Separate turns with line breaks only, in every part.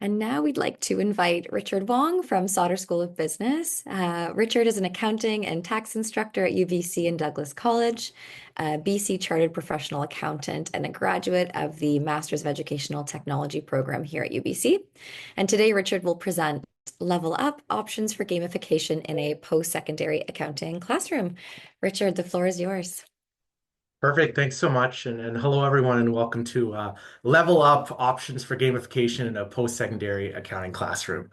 And now we'd like to invite Richard Wong from Sauder School of Business. Richard is an accounting and tax instructor at UBC and Douglas College, a BC Chartered Professional Accountant, and a graduate of the Masters of Educational Technology program here at UBC. And today, Richard will present Level Up Options for Gamification in a Post-Secondary Accounting Classroom. Richard, the floor is yours.
Perfect. Thanks so much. And hello, everyone, and welcome to Level Up Options for Gamification in a Post-Secondary Accounting Classroom.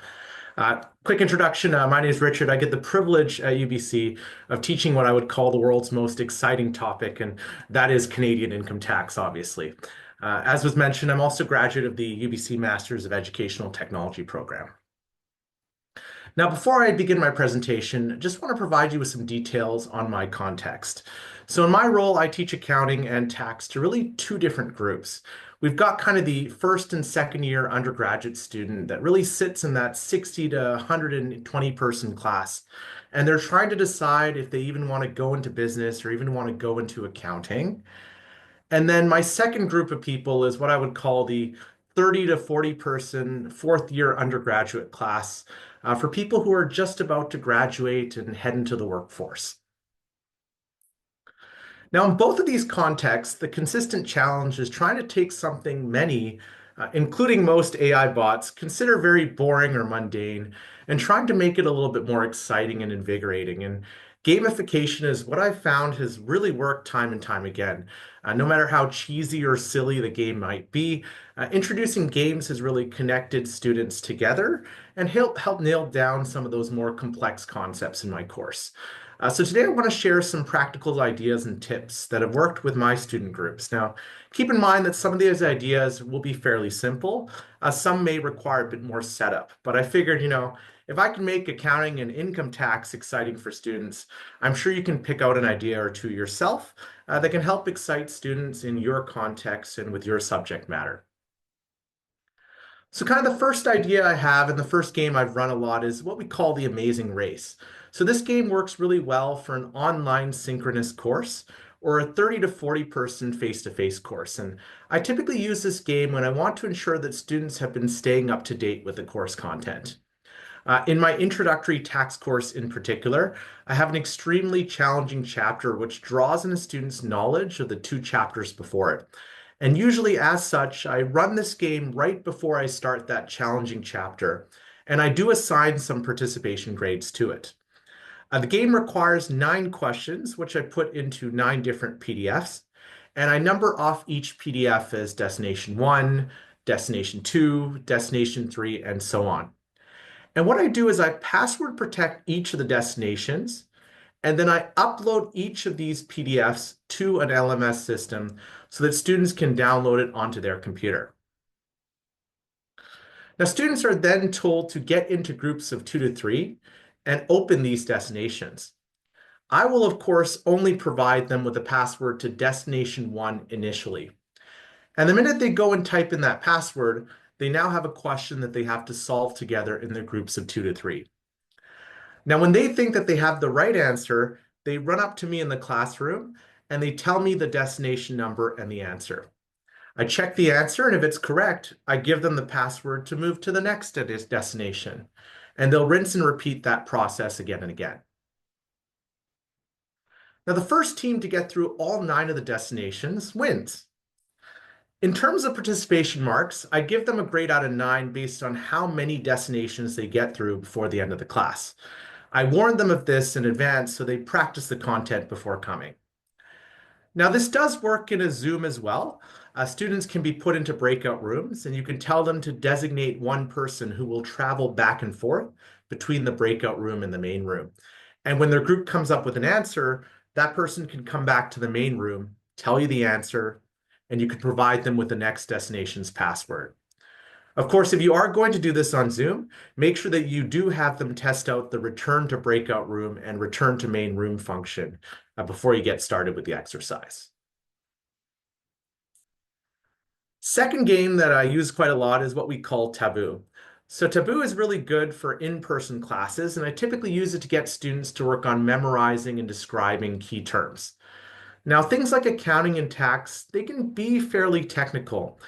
Quick introduction. My name is Richard. I get the privilege at UBC of teaching what I would call the world's most exciting topic, and that is Canadian income tax, obviously. As was mentioned, I'm also a graduate of the UBC Masters of Educational Technology program. Now, before I begin my presentation, I just want to provide you with some details on my context. So in my role, I teach accounting and tax to really two different groups. We've got kind of the first and second year undergraduate student that really sits in that 60 to 120 person class. And they're trying to decide if they even want to go into business or even want to go into accounting. And then my second group of people is what I would call the 30 to 40 person fourth year undergraduate class for people who are just about to graduate and head into the workforce. Now, in both of these contexts, the consistent challenge is trying to take something many, including most AI bots, consider very boring or mundane, and trying to make it a little bit more exciting and invigorating. And gamification is what I've found has really worked time and time again. No matter how cheesy or silly the game might be, introducing games has really connected students together and help nail down some of those more complex concepts in my course. So today I want to share some practical ideas and tips that have worked with my student groups. Now, keep in mind that some of these ideas will be fairly simple. Some may require a bit more setup, but I figured, if I can make accounting and income tax exciting for students, I'm sure you can pick out an idea or two yourself that can help excite students in your context and with your subject matter. So kind of the first idea I have and the first game I've run a lot is what we call the Amazing Race. So this game works really well for an online synchronous course or a 30 to 40 person face-to-face course. And I typically use this game when I want to ensure that students have been staying up to date with the course content. In my introductory tax course in particular, I have an extremely challenging chapter which draws on a student's knowledge of the two chapters before it. And usually, as such, I run this game right before I start that challenging chapter, and I do assign some participation grades to it. The game requires 9 questions, which I put into 9 different PDFs, and I number off each PDF as Destination 1, Destination 2, Destination 3, and so on. And what I do is I password protect each of the destinations, and then I upload each of these PDFs to an LMS system so that students can download it onto their computer. Now, students are then told to get into groups of 2 to 3 and open these destinations. I will, of course, only provide them with a password to destination 1 initially. And the minute they go and type in that password, they now have a question that they have to solve together in their groups of 2 to 3. Now, when they think that they have the right answer, they run up to me in the classroom and they tell me the destination number and the answer. I check the answer, and if it's correct, I give them the password to move to the next destination. And they'll rinse and repeat that process again and again. Now, the first team to get through all 9 of the destinations wins. In terms of participation marks, I give them a grade out of 9 based on how many destinations they get through before the end of the class. I warned them of this in advance so they practice the content before coming. Now, this does work in a Zoom as well. Students can be put into breakout rooms, and you can tell them to designate one person who will travel back and forth between the breakout room and the main room. And when their group comes up with an answer, that person can come back to the main room, tell you the answer, and you can provide them with the next destination's password. Of course, if you are going to do this on Zoom, make sure that you do have them test out the return to breakout room and return to main room function before you get started with the exercise. Second game that I use quite a lot is what we call Taboo. So Taboo is really good for in-person classes, and I typically use it to get students to work on memorizing and describing key terms. Now, things like accounting and tax, they can be fairly technical.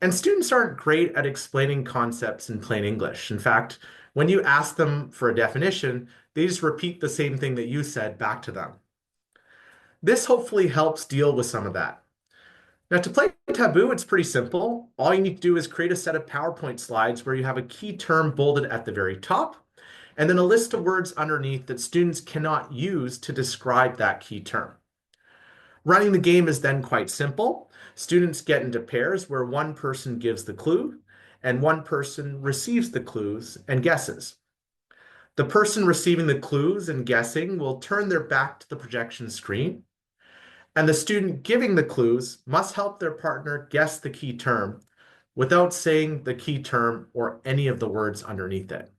And students aren't great at explaining concepts in plain English. In fact, when you ask them for a definition, they just repeat the same thing that you said back to them. This hopefully helps deal with some of that. Now, to play Taboo, it's pretty simple. All you need to do is create a set of PowerPoint slides where you have a key term bolded at the very top, and then a list of words underneath that students cannot use to describe that key term. Running the game is then quite simple. Students get into pairs where one person gives the clue and one person receives the clues and guesses. The person receiving the clues and guessing will turn their back to the projection screen, and the student giving the clues must help their partner guess the key term without saying the key term or any of the words underneath it.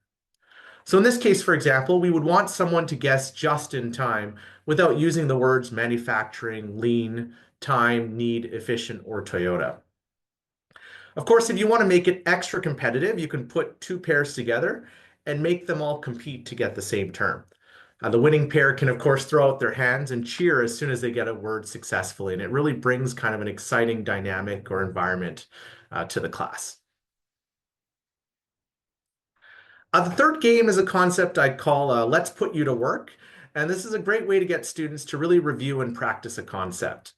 So in this case, for example, we would want someone to guess just in time without using the words manufacturing, lean, time, need, efficient, or Toyota. Of course, if you want to make it extra competitive, you can put two pairs together and make them all compete to get the same term. The winning pair can, of course, throw out their hands and cheer as soon as they get a word successfully, and it really brings kind of an exciting dynamic or environment to the class. The third game is a concept I call Let's Put You to Work, and this is a great way to get students to really review and practice a concept.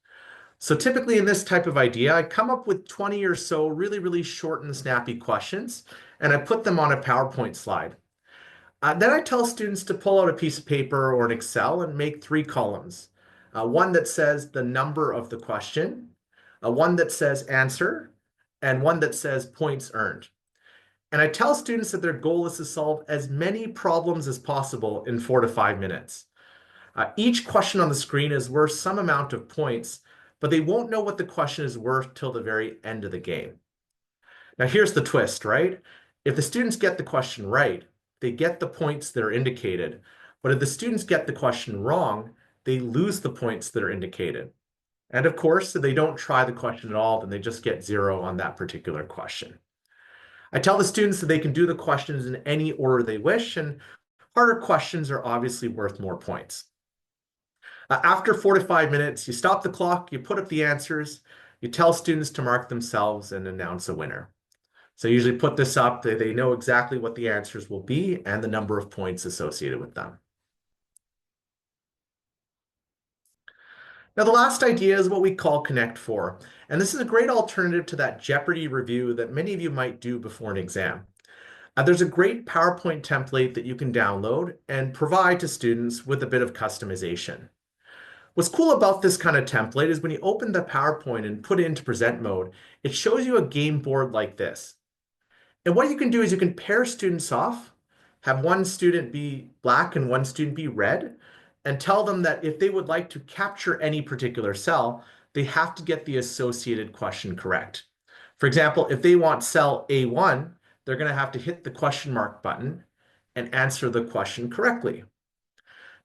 So typically in this type of idea, I come up with 20 or so really short and snappy questions, and I put them on a PowerPoint slide. Then I tell students to pull out a piece of paper or an Excel and make three columns. One that says the number of the question, one that says answer, and one that says points earned. And I tell students that their goal is to solve as many problems as possible in 4 to 5 minutes. Each question on the screen is worth some amount of points, but they won't know what the question is worth till the very end of the game. Now, here's the twist, right? If the students get the question right, they get the points that are indicated. But if the students get the question wrong, they lose the points that are indicated. And of course, if they don't try the question at all, then they just get 0 on that particular question. I tell the students that they can do the questions in any order they wish, and harder questions are obviously worth more points. After 4 to 5 minutes, you stop the clock, you put up the answers, you tell students to mark themselves and announce a winner. So I usually put this up, they know exactly what the answers will be and the number of points associated with them. Now, the last idea is what we call Connect 4, and this is a great alternative to that Jeopardy review that many of you might do before an exam. There's a great PowerPoint template that you can download and provide to students with a bit of customization. What's cool about this kind of template is when you open the PowerPoint and put it into present mode, it shows you a game board like this. And what you can do is you can pair students off, have one student be black and one student be red, and tell them that if they would like to capture any particular cell, they have to get the associated question correct. For example, if they want cell A1, they're going to have to hit the question mark button and answer the question correctly.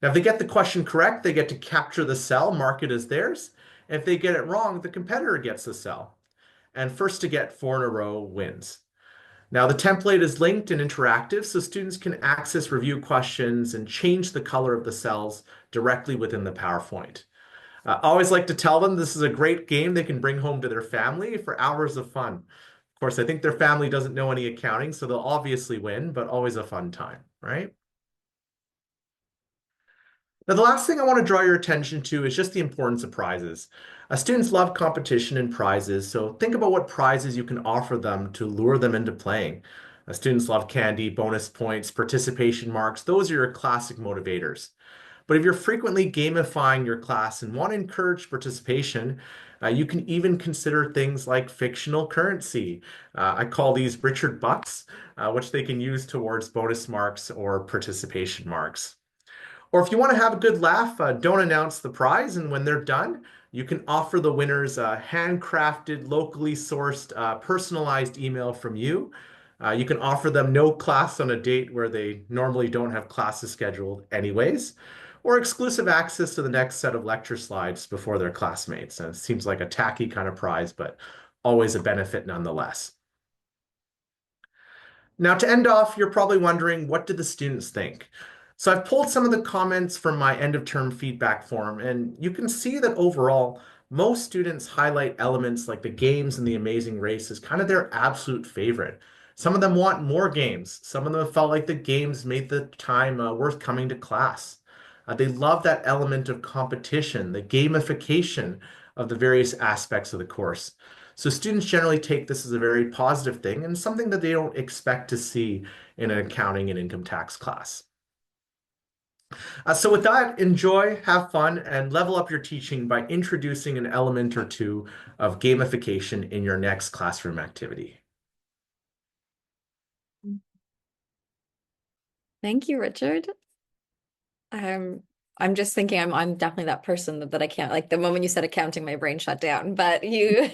Now, if they get the question correct, they get to capture the cell, mark it as theirs. And if they get it wrong, the competitor gets the cell. And first to get 4 in a row wins. Now, the template is linked and interactive, so students can access review questions and change the color of the cells directly within the PowerPoint. I always like to tell them this is a great game they can bring home to their family for hours of fun. Of course, I think their family doesn't know any accounting, so they'll obviously win, but always a fun time, right? Now, the last thing I want to draw your attention to is just the importance of prizes. Students love competition and prizes, so think about what prizes you can offer them to lure them into playing. Students love candy, bonus points, participation marks. Those are your classic motivators. But if you're frequently gamifying your class and want to encourage participation, you can even consider things like fictional currency. I call these Richard Bucks, which they can use towards bonus marks or participation marks. Or if you want to have a good laugh, don't announce the prize. And when they're done, you can offer the winners a handcrafted, locally sourced, personalized email from you. You can offer them no class on a date where they normally don't have classes scheduled anyways, or exclusive access to the next set of lecture slides before their classmates. And it seems like a tacky kind of prize, but always a benefit nonetheless. Now, to end off, you're probably wondering, what did the students think? So I've pulled some of the comments from my end of term feedback form, and you can see that overall, most students highlight elements like the games and the amazing race as kind of their absolute favorite. Some of them want more games. Some of them felt like the games made the time worth coming to class. They love that element of competition, the gamification of the various aspects of the course. So students generally take this as a very positive thing and something that they don't expect to see in an accounting and income tax class. So with that, enjoy, have fun, and level up your teaching by introducing an element or two of gamification in your next classroom activity.
Thank you, Richard. Um, I'm just thinking I'm definitely that person that I can't like the moment you said accounting, my brain shut down. But you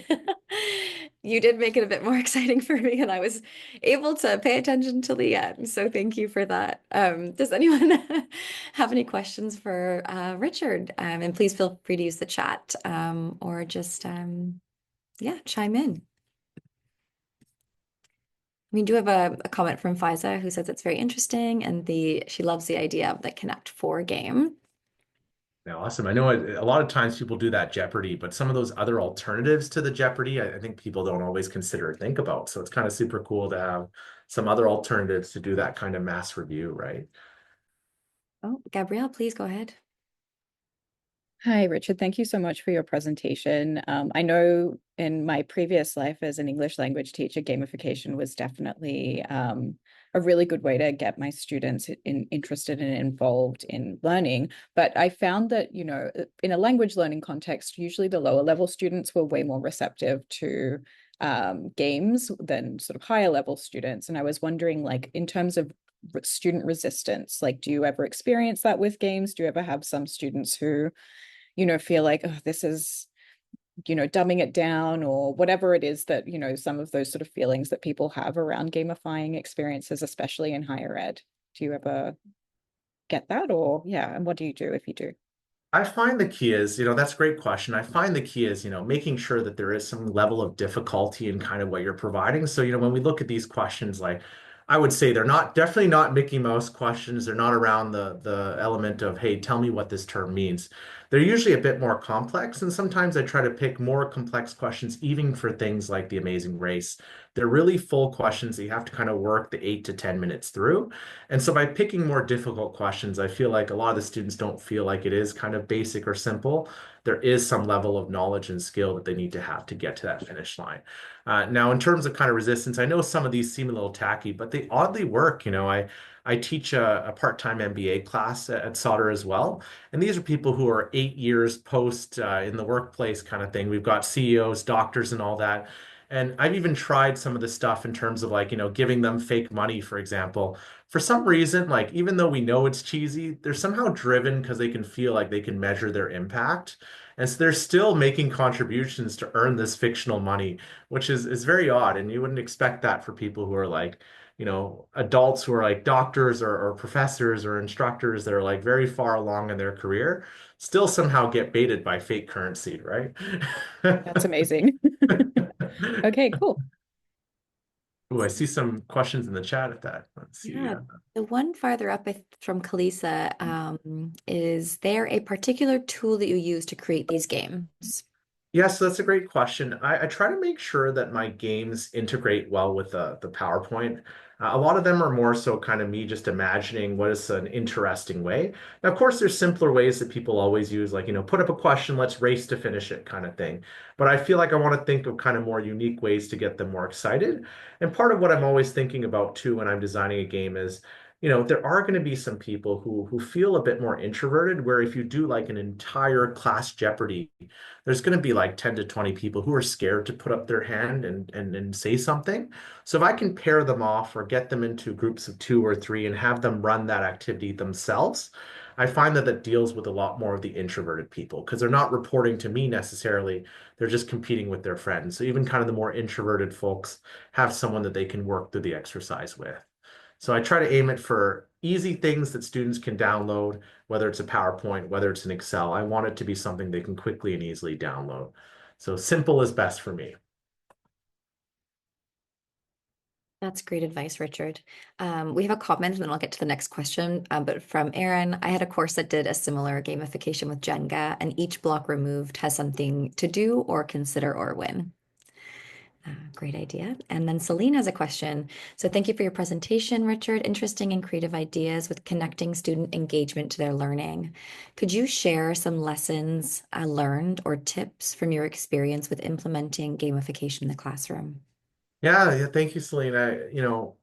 you did make it a bit more exciting for me, and I was able to pay attention till the end. So thank you for that. Does anyone have any questions for Richard? And please feel free to use the chat or just yeah, chime in. We do have a comment from Fiza who says it's very interesting and she loves the idea of the Connect Four game.
Yeah, awesome. I know a lot of times people do that Jeopardy, but some of those other alternatives to the Jeopardy, I think people don't always consider or think about. So it's kind of super cool to have some other alternatives to do that kind of mass review, right?
Oh, Gabrielle, please go ahead.
Hi, Richard. Thank you so much for your presentation. I know in my previous life as an English language teacher, gamification was definitely a really good way to get my students interested and involved in learning. But I found that, in a language learning context, usually the lower level students were way more receptive to games than sort of higher level students. And I was wondering, like, in terms of student resistance, like, do you ever experience that with games? Do you ever have some students who feel like, oh, this is, dumbing it down or whatever it is that, some of those sort of feelings that people have around gamifying experiences, especially in higher ed? Do you ever get that? Or, yeah, and what do you do if you do?
I find the key is, that's a great question. I find the key is, making sure that there is some level of difficulty in kind of what you're providing. So, when we look at these questions, like I would say they're not definitely not Mickey Mouse questions. They're not around the element of, hey, tell me what this term means. They're usually a bit more complex. And sometimes I try to pick more complex questions, even for things like the Amazing Race. They're really full questions that you have to kind of work the 8 to 10 minutes through. And so by picking more difficult questions, I feel like a lot of the students don't feel like it is kind of basic or simple. There is some level of knowledge and skill that they need to have to get to that finish line. Now, in terms of kind of resistance, I know some of these seem a little tacky, but they oddly work. I teach a part-time MBA class at Sauder as well. And these are people who are 8 years post in the workplace kind of thing. We've got CEOs, doctors, and all that. And I've even tried some of the stuff in terms of like, giving them fake money, for example. For some reason, like even though we know it's cheesy, they're somehow driven because they can feel like they can measure their impact. And so they're still making contributions to earn this fictional money, which is very odd. And you wouldn't expect that for people who are like, adults who are like doctors or professors or instructors that are like very far along in their career, still somehow get baited by fake currency, right?
That's amazing. Okay, cool.
Oh, I see some questions in the chat at that. Let's see.
Yeah, the one farther up from Kalisa, is there a particular tool that you use to create these games?
Yes, that's a great question. I try to make sure that my games integrate well with the PowerPoint. A lot of them are more so kind of me just imagining what is an interesting way. Now, of course, there's simpler ways that people always use, like, put up a question, let's race to finish it kind of thing. But I feel like I want to think of kind of more unique ways to get them more excited. And part of what I'm always thinking about too when I'm designing a game is, there are going to be some people who feel a bit more introverted, where if you do like an entire class Jeopardy, there's going to be like 10 to 20 people who are scared to put up their hand and say something. So if I can pair them off or get them into groups of 2 or 3 and have them run that activity themselves, I find that that deals with a lot more of the introverted people because they're not reporting to me necessarily. They're just competing with their friends. So even kind of the more introverted folks have someone that they can work through the exercise with. So I try to aim it for easy things that students can download, whether it's a PowerPoint, whether it's an Excel. I want it to be something they can quickly and easily download. So simple is best for me.
That's great advice, Richard. We have a comment and then I'll get to the next question. But from Aaron, I had a course that did a similar gamification with Jenga, and each block removed has something to do or consider or win. Great idea. And then Celine has a question. So thank you for your presentation, Richard. Interesting and creative ideas with connecting student engagement to their learning. Could you share some lessons learned or tips from your experience with implementing gamification in the classroom?
Yeah, thank you, Selena.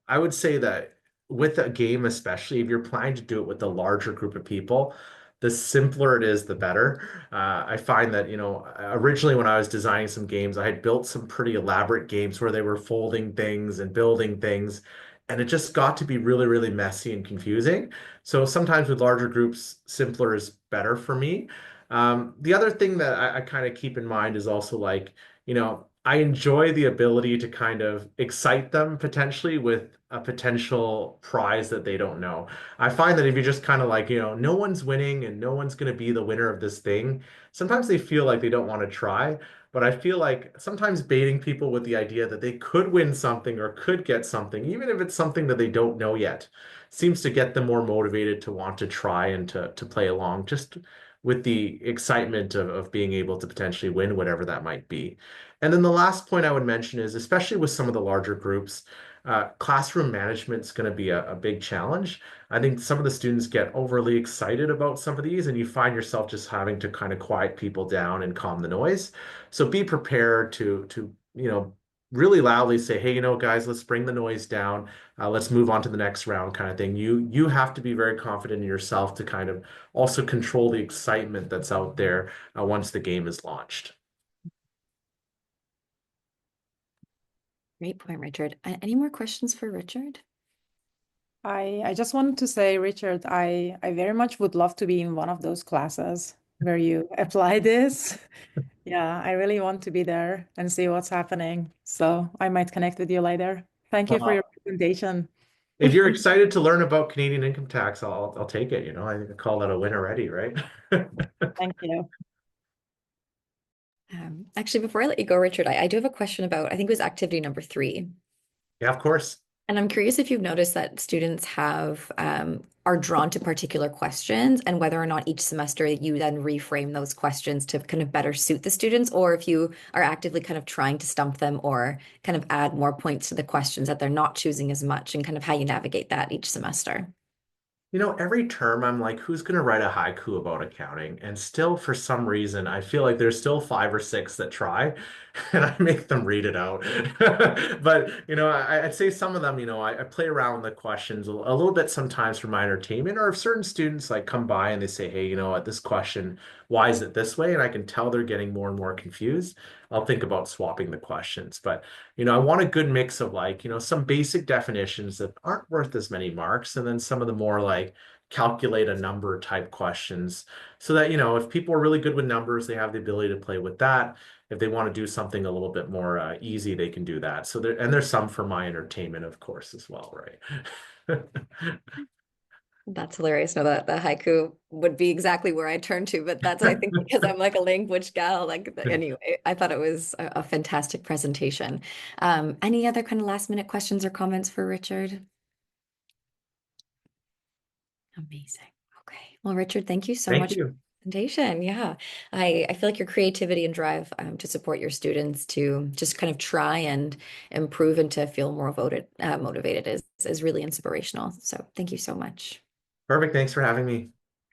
I would say that with a game, especially if you're planning to do it with a larger group of people, the simpler it is, the better. I find that, originally when I was designing some games, I had built some pretty elaborate games where they were folding things and building things, and it just got to be really, really messy and confusing. So sometimes with larger groups, simpler is better for me. The other thing that I kind of keep in mind is also like, I enjoy the ability to kind of excite them potentially with a potential prize that they don't know. I find that if you're just kind of like, no one's winning and no one's going to be the winner of this thing, sometimes they feel like they don't want to try. But I feel like sometimes baiting people with the idea that they could win something or could get something, even if it's something that they don't know yet, seems to get them more motivated to want to try and to play along just with the excitement of being able to potentially win whatever that might be. And then the last point I would mention is, especially with some of the larger groups, classroom management is going to be a big challenge. I think some of the students get overly excited about some of these, and you find yourself just having to kind of quiet people down and calm the noise. So be prepared to really loudly say, "Hey, guys, let's bring the noise down. Let's move on to the next round," kind of thing. You have to be very confident in yourself to kind of also control the excitement that's out there once the game is launched.
Great point, Richard. Any more questions for Richard?
I just wanted to say, Richard, I very much would love to be in one of those classes where you apply this. Yeah, I really want to be there and see what's happening. So I might connect with you later. Thank you for your
Well,
presentation.
if you're excited to learn about Canadian income tax, I'll take it. I think I call that a win already, right?
Thank you.
Actually, before I let you go, Richard, I do have a question about, I think it was activity number 3.
Yeah, of course.
And I'm curious if you've noticed that students are drawn to particular questions and whether or not each semester you then reframe those questions to kind of better suit the students, or if you are actively kind of trying to stump them or kind of add more points to the questions that they're not choosing as much, and kind of how you navigate that each semester.
Every term I'm like, who's going to write a haiku about accounting? And still, for some reason, I feel like there's still 5 or 6 that try, and I make them read it out. But, I'd say some of them, I play around with the questions a little bit sometimes for my entertainment, or if certain students like come by and they say, hey, at this question, why is it this way? And I can tell they're getting more and more confused. I'll think about swapping the questions. But I want a good mix of like, some basic definitions that aren't worth as many marks, and then some of the more like calculate a number type questions so that, if people are really good with numbers, they have the ability to play with that. If they want to do something a little bit more easy, they can do that. So there's some for my entertainment, of course, as well, right?
That's hilarious. No, that the haiku would be exactly where I turn to, but that's, I think, because I'm like a language gal. Like, anyway, I thought it was a fantastic presentation. Any other kind of last minute questions or comments for Richard? Amazing. Okay. Well, Richard, thank you so
Thank
much for
you.
the presentation. Yeah. I feel like your creativity and drive to support your students to just kind of try and improve and to feel more motivated is really inspirational. So thank you so much.
Perfect. Thanks for having me.